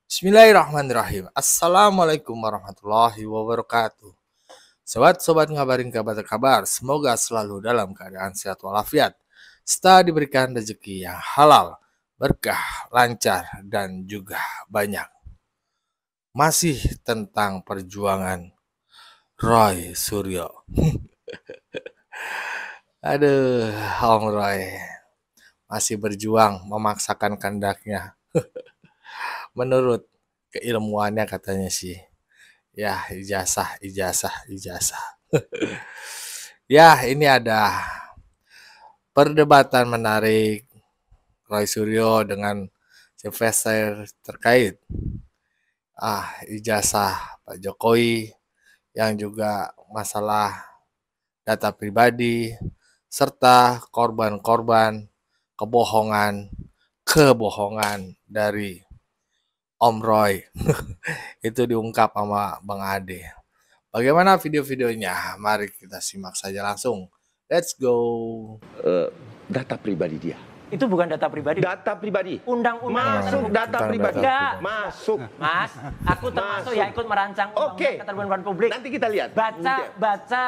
Bismillahirrahmanirrahim. Assalamualaikum warahmatullahi wabarakatuh. Sobat-sobat ngabarin kabar, semoga selalu dalam keadaan sehat walafiat, serta diberikan rezeki yang halal, berkah, lancar, dan juga banyak. Masih tentang perjuangan Roy Suryo. Aduh, Om Roy masih berjuang memaksakan kehendaknya. Menurut keilmuannya katanya sih, ya ijazah. Ya, ini ada perdebatan menarik Roy Suryo dengan Sylvester terkait ijazah Pak Jokowi yang juga masalah data pribadi serta korban-korban kebohongan dari Om Roy. Itu diungkap sama Bang Ade. Bagaimana video-videonya? Mari kita simak saja langsung. Let's go. Data pribadi dia. Itu bukan data pribadi. Data pribadi. Undang-undang masuk data pribadi. Enggak. Masuk. Mas, aku termasuk yang ikut merancang undang-undang keterbukaan publik. Nanti kita lihat. Baca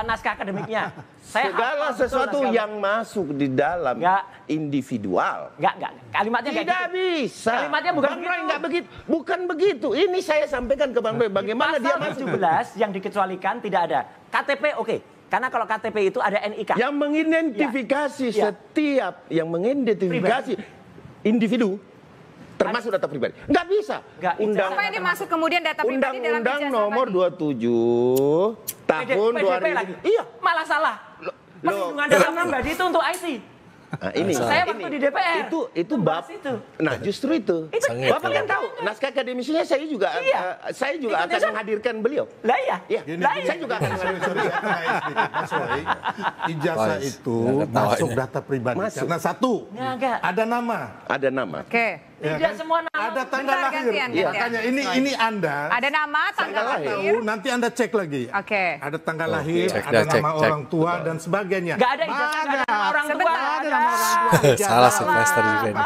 naskah akademiknya. Segala sesuatu yang masuk di dalam individual. Enggak. Kalimatnya tidak kayak bisa. Kalimatnya bukan Bang Roy enggak begitu. Bukan begitu. Ini saya sampaikan ke Bang Roy bagaimana dia masuk. 17 yang dikecualikan tidak ada. KTP oke. Karena kalau KTP itu ada NIK. Yang mengidentifikasi setiap yang mengidentifikasi individu termasuk data pribadi. Nggak bisa. Apa ini masuk kemudian data pribadi dalam Undang-Undang nomor 27 tahun 2000. lagi. Iya, malah salah. Perlindungan data pribadi itu untuk IT. Nah, ini saya waktu di DPR itu bab itu. Nah, justru itu. Bapak kan tahu naskah akademisinya saya juga akan menghadirkan beliau. Lah iya. Saya juga akan menghadirkan. Ijazah itu masuk data pribadi karena satu ada nama. Oke. Tidak semua nama. Ada tanggal lahir. Makanya ini Anda. Ada nama, tanggal lahir. Nanti Anda cek lagi. Oke. Ada tanggal lahir, ada nama orang tua dan sebagainya. Enggak ada ijazah, enggak ada nama orang tua. Salah Sylvester juga ini.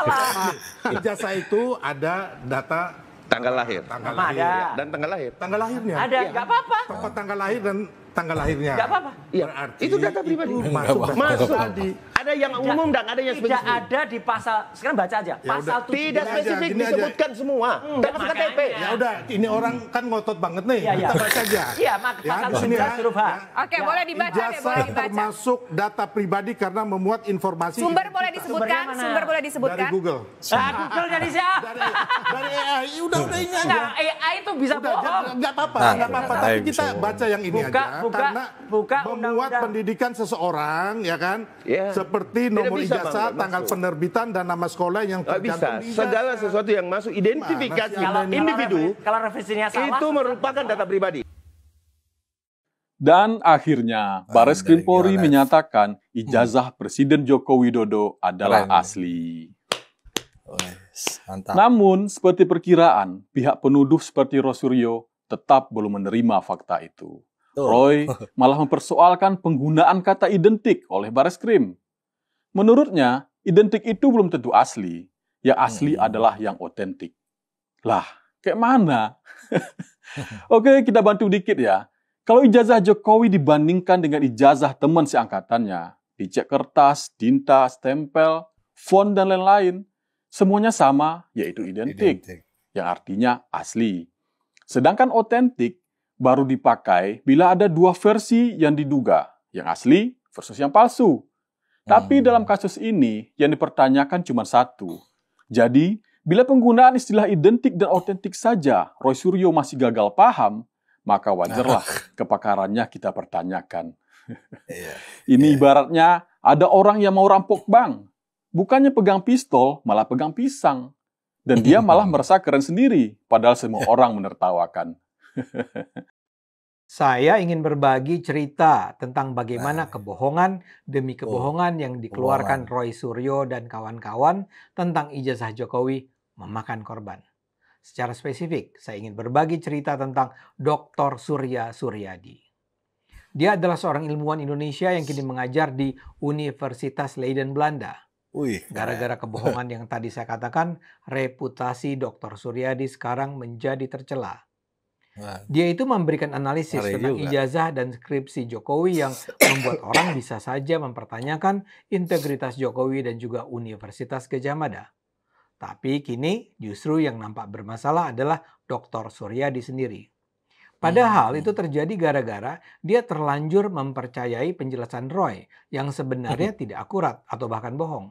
Ijazah itu ada data tanggal lahir. Dan tanggal lahir. Tanggal lahirnya. Ada, enggak apa-apa. Tempat tanggal lahir dan tanggal lahirnya. Enggak apa-apa. Berarti itu data pribadi. Masuk tadi. Ada yang umum dan ada yang spesifik. Tidak ada di pasal. Sekarang baca aja. Pasal 7. Tidak spesifik disebutkan semua. Termasuk KTP. Ya udah, ini orang kan ngotot banget nih. Kita baca aja. Iya, pasal 17 huruf H. Oke, boleh dibaca deh, boleh dibaca. Termasuk data pribadi karena memuat informasi. Sumber boleh disebutkan? Sumber boleh disebutkan? Dari Google. Google dari siapa? Dari AI. Udah ini aja. AI itu bisa bohong. Enggak apa-apa, Tapi kita baca yang ini aja. Karena memuat pendidikan seseorang, ya kan? Seperti nomor ijazah, tanggal penerbitan, dan nama sekolah yang tercantum di ijazah. Segala sesuatu yang masuk identifikasi individu, kalau revisinya salah, itu merupakan data pribadi. Dan akhirnya, Baris Krim Polri menyatakan ijazah Presiden Joko Widodo adalah asli. Mantap. Namun, seperti perkiraan, pihak penuduh seperti Roy Suryo tetap belum menerima fakta itu. Roy malah mempersoalkan penggunaan kata identik oleh Baris Krim. Menurutnya, identik itu belum tentu asli. Yang asli adalah yang otentik. Lah, kayak mana? Oke, kita bantu dikit ya. Kalau ijazah Jokowi dibandingkan dengan ijazah teman seangkatannya, dicek kertas, tinta, stempel, font, dan lain-lain, semuanya sama, yaitu identik. Yang artinya asli. Sedangkan otentik baru dipakai bila ada dua versi yang diduga, yang asli versus yang palsu. Tapi dalam kasus ini, yang dipertanyakan cuma satu. Jadi, bila penggunaan istilah identik dan otentik saja Roy Suryo masih gagal paham, maka wajarlah kepakarannya kita pertanyakan. Ini ibaratnya ada orang yang mau rampok bank. Bukannya pegang pistol, malah pegang pisang. Dan dia malah merasa keren sendiri, padahal semua orang menertawakan. Saya ingin berbagi cerita tentang bagaimana kebohongan demi kebohongan yang dikeluarkan Roy Suryo dan kawan-kawan tentang ijazah Jokowi memakan korban. Secara spesifik, saya ingin berbagi cerita tentang Dr. Surya Suryadi. Dia adalah seorang ilmuwan Indonesia yang kini mengajar di Universitas Leiden, Belanda. Wih, Gara-gara kebohongan yang tadi saya katakan, reputasi Dr. Suryadi sekarang menjadi tercela. Dia itu memberikan analisis tentang ijazah dan skripsi Jokowi yang membuat orang bisa saja mempertanyakan integritas Jokowi dan juga Universitas Gadjah Mada. Tapi kini justru yang nampak bermasalah adalah Dr. Suryadi sendiri. Padahal itu terjadi gara-gara dia terlanjur mempercayai penjelasan Roy yang sebenarnya tidak akurat atau bahkan bohong.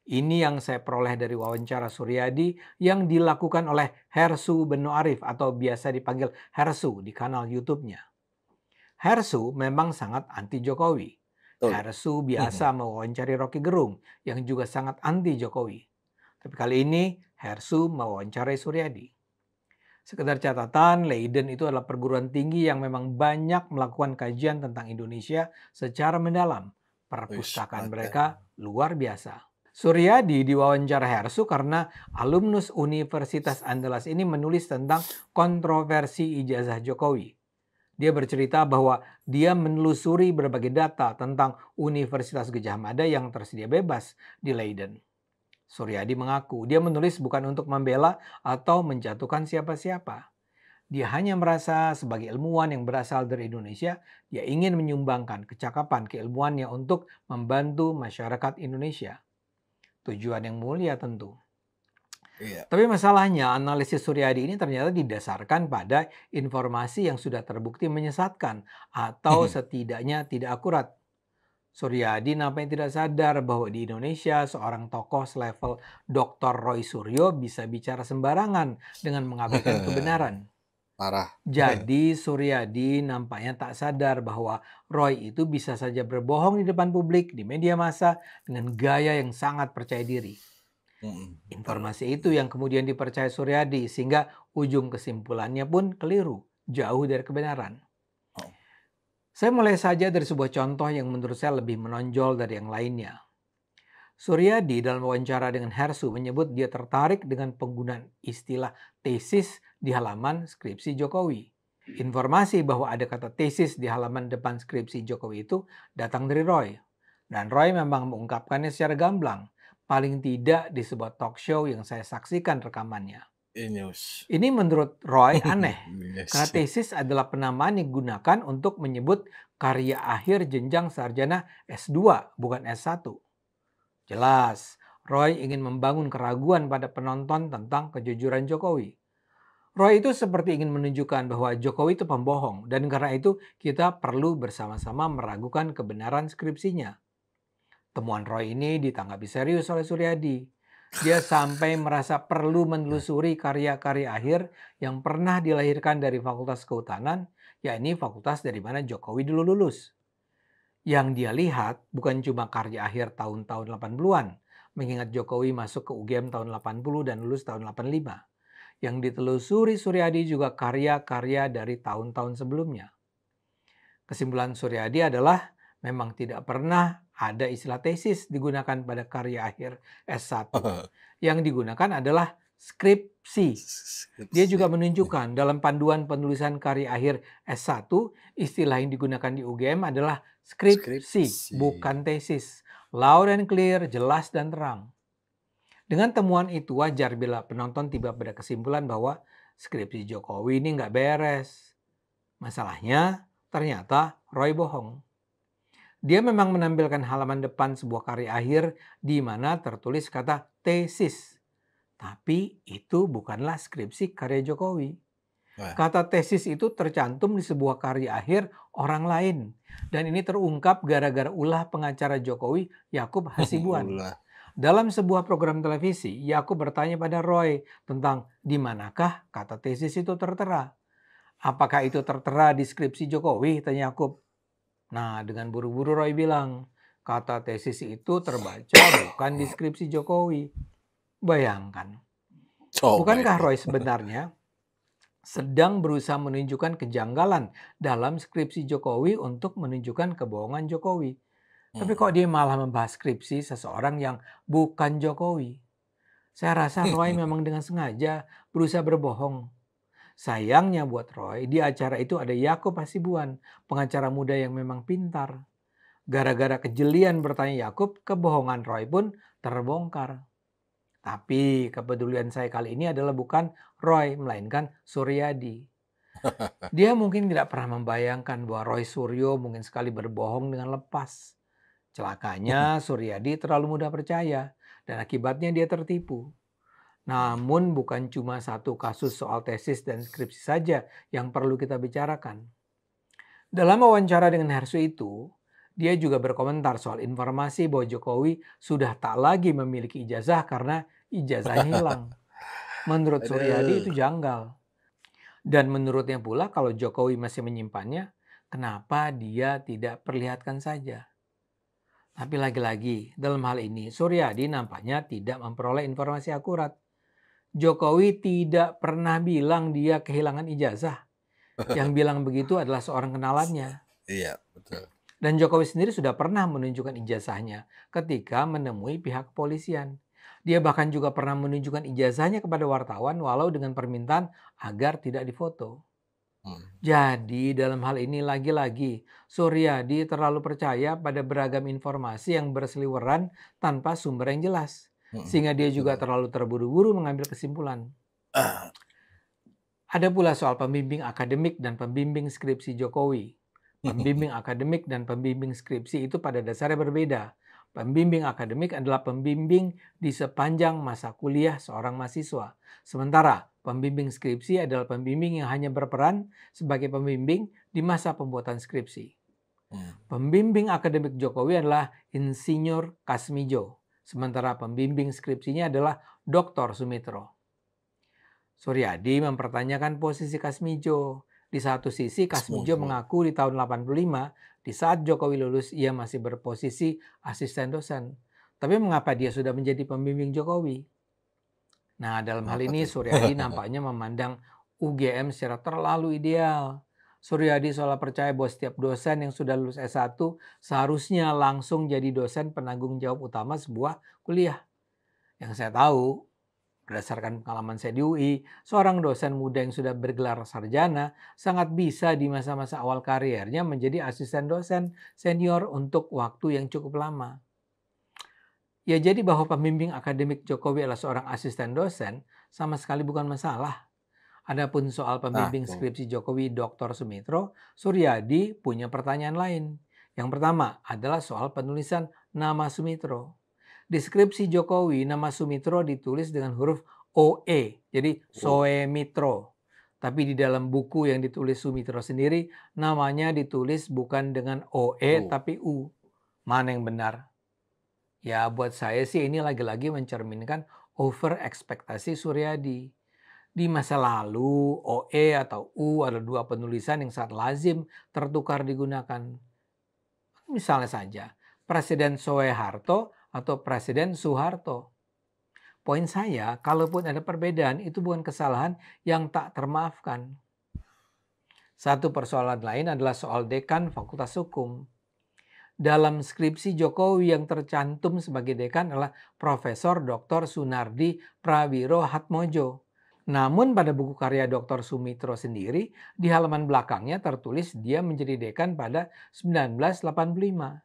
Ini yang saya peroleh dari wawancara Suryadi yang dilakukan oleh Hersu Beno Arif atau biasa dipanggil Hersu di kanal YouTube-nya. Hersu memang sangat anti Jokowi. Hersu biasa mewawancari Rocky Gerung yang juga sangat anti Jokowi. Tapi kali ini Hersu mewawancarai Suryadi. Sekedar catatan, Leiden itu adalah perguruan tinggi yang memang banyak melakukan kajian tentang Indonesia secara mendalam. Perpustakaan mereka luar biasa. Suryadi diwawancara Hersu karena alumnus Universitas Andalas ini menulis tentang kontroversi ijazah Jokowi. Dia bercerita bahwa dia menelusuri berbagai data tentang Universitas Gadjah Mada yang tersedia bebas di Leiden. Suryadi mengaku dia menulis bukan untuk membela atau menjatuhkan siapa-siapa. Dia hanya merasa sebagai ilmuwan yang berasal dari Indonesia, dia ingin menyumbangkan kecakapan keilmuannya untuk membantu masyarakat Indonesia. Tujuan yang mulia tentu. Tapi masalahnya analisis Suryadi ini ternyata didasarkan pada informasi yang sudah terbukti menyesatkan atau setidaknya tidak akurat. Suryadi nampaknya tidak sadar bahwa di Indonesia seorang tokoh selevel Dr. Roy Suryo bisa bicara sembarangan dengan mengabaikan kebenaran. Parah. Jadi Suryadi nampaknya tak sadar bahwa Roy itu bisa saja berbohong di depan publik, di media massa dengan gaya yang sangat percaya diri. Informasi itu yang kemudian dipercaya Suryadi sehingga ujung kesimpulannya pun keliru, jauh dari kebenaran. Saya mulai saja dari sebuah contoh yang menurut saya lebih menonjol dari yang lainnya. Suryadi dalam wawancara dengan Hersu menyebut dia tertarik dengan penggunaan istilah tesis di halaman skripsi Jokowi. Informasi bahwa ada kata tesis di halaman depan skripsi Jokowi itu datang dari Roy. Dan Roy memang mengungkapkannya secara gamblang, paling tidak di sebuah talk show yang saya saksikan rekamannya. Ini menurut Roy aneh, karena tesis adalah penamaan yang digunakan untuk menyebut karya akhir jenjang sarjana S2, bukan S1. Jelas, Roy ingin membangun keraguan pada penonton tentang kejujuran Jokowi. Roy itu seperti ingin menunjukkan bahwa Jokowi itu pembohong dan karena itu kita perlu bersama-sama meragukan kebenaran skripsinya. Temuan Roy ini ditanggapi serius oleh Suryadi. Dia sampai merasa perlu menelusuri karya-karya akhir yang pernah dilahirkan dari Fakultas Kehutanan, yakni fakultas dari mana Jokowi dulu lulus. Yang dia lihat bukan cuma karya akhir tahun-tahun 80-an, mengingat Jokowi masuk ke UGM tahun 80 dan lulus tahun 85. Yang ditelusuri Suryadi juga karya-karya dari tahun-tahun sebelumnya. Kesimpulan Suryadi adalah memang tidak pernah ada istilah tesis digunakan pada karya akhir S1. Yang digunakan adalah skripsi. Dia juga menunjukkan dalam panduan penulisan karya akhir S1, istilah yang digunakan di UGM adalah skripsi, bukan tesis. Loud and clear, jelas dan terang. Dengan temuan itu wajar bila penonton tiba pada kesimpulan bahwa skripsi Jokowi ini nggak beres. Masalahnya ternyata Roy bohong. Dia memang menampilkan halaman depan sebuah karya akhir di mana tertulis kata tesis. Tapi itu bukanlah skripsi karya Jokowi. Kata tesis itu tercantum di sebuah karya akhir orang lain. Dan ini terungkap gara-gara ulah pengacara Jokowi, Yakub Hasibuan. Dalam sebuah program televisi, Yakub bertanya pada Roy tentang di manakah kata tesis itu tertera. Apakah itu tertera di skripsi Jokowi? Tanya Yakub. Nah, dengan buru-buru Roy bilang, kata tesis itu terbaca bukan di skripsi Jokowi. Bayangkan. Bukankah Roy sebenarnya sedang berusaha menunjukkan kejanggalan dalam skripsi Jokowi untuk menunjukkan kebohongan Jokowi? Tapi kok dia malah membahas skripsi seseorang yang bukan Jokowi? Saya rasa Roy memang dengan sengaja berusaha berbohong. Sayangnya buat Roy, di acara itu ada Yakub Hasibuan, pengacara muda yang memang pintar. Gara-gara kejelian bertanya Yakub, kebohongan Roy pun terbongkar. Tapi kepedulian saya kali ini adalah bukan Roy, melainkan Suryadi. Dia mungkin tidak pernah membayangkan bahwa Roy Suryo mungkin sekali berbohong dengan lepas. Celakanya Suryadi terlalu mudah percaya dan akibatnya dia tertipu. Namun bukan cuma satu kasus soal tesis dan skripsi saja yang perlu kita bicarakan. Dalam wawancara dengan Hersu itu, dia juga berkomentar soal informasi bahwa Jokowi sudah tak lagi memiliki ijazah karena ijazahnya hilang. Menurut Suryadi itu janggal. Dan menurutnya pula kalau Jokowi masih menyimpannya, kenapa dia tidak perlihatkan saja? Tapi lagi-lagi, dalam hal ini Suryadi nampaknya tidak memperoleh informasi akurat. Jokowi tidak pernah bilang dia kehilangan ijazah. Yang bilang begitu adalah seorang kenalannya. Iya, betul. Dan Jokowi sendiri sudah pernah menunjukkan ijazahnya ketika menemui pihak kepolisian. Dia bahkan juga pernah menunjukkan ijazahnya kepada wartawan walau dengan permintaan agar tidak difoto. Jadi dalam hal ini lagi-lagi Suryadi terlalu percaya pada beragam informasi yang berseliweran tanpa sumber yang jelas. Sehingga dia juga terlalu terburu-buru mengambil kesimpulan. Ada pula soal pembimbing akademik dan pembimbing skripsi Jokowi. Pembimbing akademik dan pembimbing skripsi itu pada dasarnya berbeda. Pembimbing akademik adalah pembimbing di sepanjang masa kuliah seorang mahasiswa. Sementara pembimbing skripsi adalah pembimbing yang hanya berperan sebagai pembimbing di masa pembuatan skripsi. Pembimbing akademik Jokowi adalah Insinyur Kasmijo. Sementara pembimbing skripsinya adalah Dr. Sumitro. Suryadi mempertanyakan posisi Kasmijo. Di satu sisi Kasmijo mengaku di tahun 85 di saat Jokowi lulus ia masih berposisi asisten dosen. Tapi mengapa dia sudah menjadi pembimbing Jokowi? Nah, dalam hal ini Suryadi nampaknya memandang UGM secara terlalu ideal. Suryadi seolah percaya bahwa setiap dosen yang sudah lulus S1 seharusnya langsung jadi dosen penanggung jawab utama sebuah kuliah. Yang saya tahu, berdasarkan pengalaman saya di UI, seorang dosen muda yang sudah bergelar sarjana sangat bisa di masa-masa awal kariernya menjadi asisten dosen senior untuk waktu yang cukup lama. Ya, jadi bahwa pembimbing akademik Jokowi adalah seorang asisten dosen sama sekali bukan masalah. Adapun soal pembimbing skripsi Jokowi Dr. Sumitro, Suryadi punya pertanyaan lain. Yang pertama adalah soal penulisan nama Sumitro. Di skripsi Jokowi, nama Sumitro ditulis dengan huruf OE, jadi Soemitro. Tapi di dalam buku yang ditulis Sumitro sendiri, namanya ditulis bukan dengan OE tapi U. Mana yang benar? Ya, buat saya sih ini lagi-lagi mencerminkan over ekspektasi Suryadi. Di masa lalu, OE atau U adalah dua penulisan yang sangat lazim tertukar digunakan. Misalnya saja, Presiden Soeharto atau Presiden Soeharto. Poin saya, kalaupun ada perbedaan, itu bukan kesalahan yang tak termaafkan. Satu persoalan lain adalah soal dekan Fakultas Hukum. Dalam skripsi Jokowi yang tercantum sebagai dekan adalah Profesor Dr. Sunardi Prawiro Hatmojo. Namun pada buku karya Dr. Sumitro sendiri, di halaman belakangnya tertulis dia menjadi dekan pada 1985.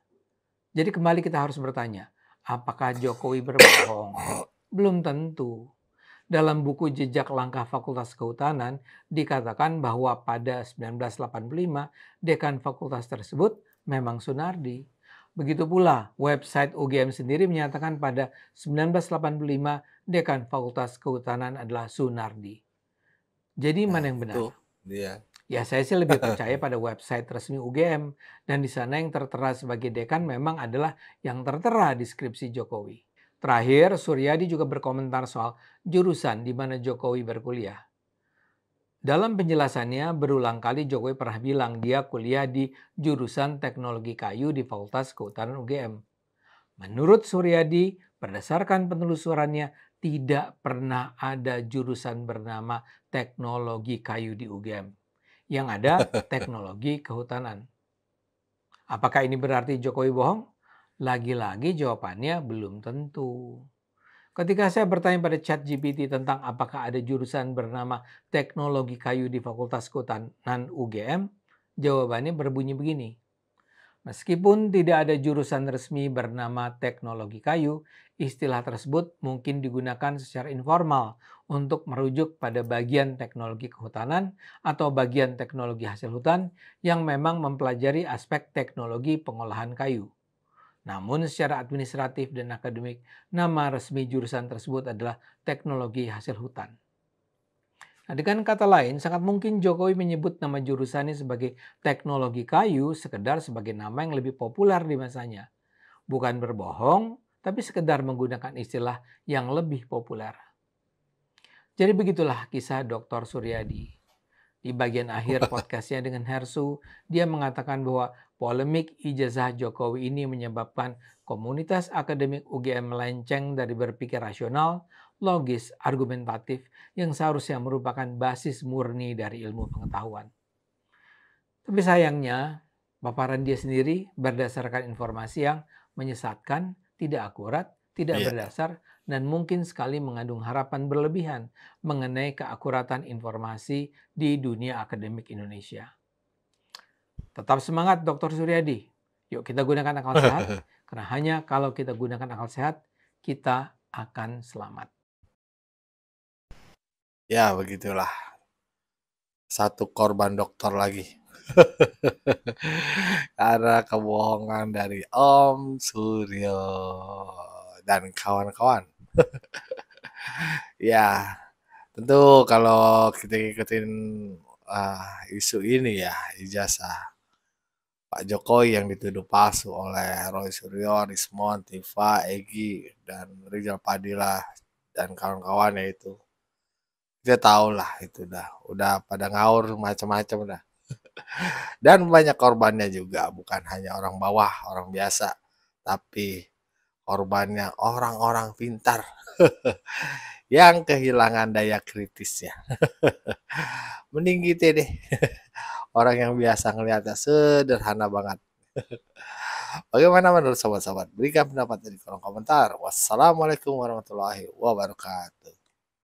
Jadi kembali kita harus bertanya, apakah Jokowi berbohong? Belum tentu. Dalam buku Jejak Langkah Fakultas Kehutanan dikatakan bahwa pada 1985 dekan fakultas tersebut memang Sunardi. Begitu pula website UGM sendiri menyatakan pada 1985 dekan Fakultas Kehutanan adalah Sunardi. Jadi mana yang benar? Ya saya sih lebih percaya pada website resmi UGM. Dan di sana yang tertera sebagai dekan memang adalah yang tertera di skripsi Jokowi. Terakhir, Suryadi juga berkomentar soal jurusan di mana Jokowi berkuliah. Dalam penjelasannya, berulang kali Jokowi pernah bilang dia kuliah di jurusan Teknologi Kayu di Fakultas Kehutanan UGM. Menurut Suryadi, berdasarkan penelusurannya, tidak pernah ada jurusan bernama Teknologi Kayu di UGM. Yang ada Teknologi Kehutanan. Apakah ini berarti Jokowi bohong? Lagi-lagi jawabannya belum tentu. Ketika saya bertanya pada ChatGPT tentang apakah ada jurusan bernama Teknologi Kayu di Fakultas Kehutanan UGM, jawabannya berbunyi begini. Meskipun tidak ada jurusan resmi bernama Teknologi Kayu, istilah tersebut mungkin digunakan secara informal untuk merujuk pada bagian teknologi kehutanan atau bagian teknologi hasil hutan yang memang mempelajari aspek teknologi pengolahan kayu. Namun secara administratif dan akademik, nama resmi jurusan tersebut adalah teknologi hasil hutan. Nah, dengan kata lain, sangat mungkin Jokowi menyebut nama jurusannya sebagai teknologi kayu sekedar sebagai nama yang lebih populer di masanya. Bukan berbohong, tapi sekedar menggunakan istilah yang lebih populer. Jadi begitulah kisah Dr. Suryadi. Di bagian akhir podcastnya dengan Hersu, dia mengatakan bahwa polemik ijazah Jokowi ini menyebabkan komunitas akademik UGM melenceng dari berpikir rasional, logis, argumentatif yang seharusnya merupakan basis murni dari ilmu pengetahuan. Tapi sayangnya, paparan dia sendiri berdasarkan informasi yang menyesatkan, tidak akurat, tidak berdasar, dan mungkin sekali mengandung harapan berlebihan mengenai keakuratan informasi di dunia akademik Indonesia. Tetap semangat Dr. Suryadi. Yuk kita gunakan akal sehat, karena hanya kalau kita gunakan akal sehat, kita akan selamat. Ya, begitulah. Satu korban dokter lagi. Karena kebohongan dari Om Suryo dan kawan-kawan. Ya, tentu kalau kita ikutin isu ini ya, ijazah Pak Jokowi yang dituduh palsu oleh Roy Suryo, Rismon, Tifa, Egy, dan Rizal Padilla dan kawan-kawannya itu. Kita tahu lah itu udah pada ngaur macam-macam dah. Dan banyak korbannya juga, bukan hanya orang bawah, orang biasa, tapi korbannya orang-orang pintar yang kehilangan daya kritisnya. Mending gitu deh. Orang yang biasa ngeliatnya sederhana banget. Bagaimana menurut sobat-sobat? Berikan pendapat di kolom komentar. Wassalamualaikum warahmatullahi wabarakatuh.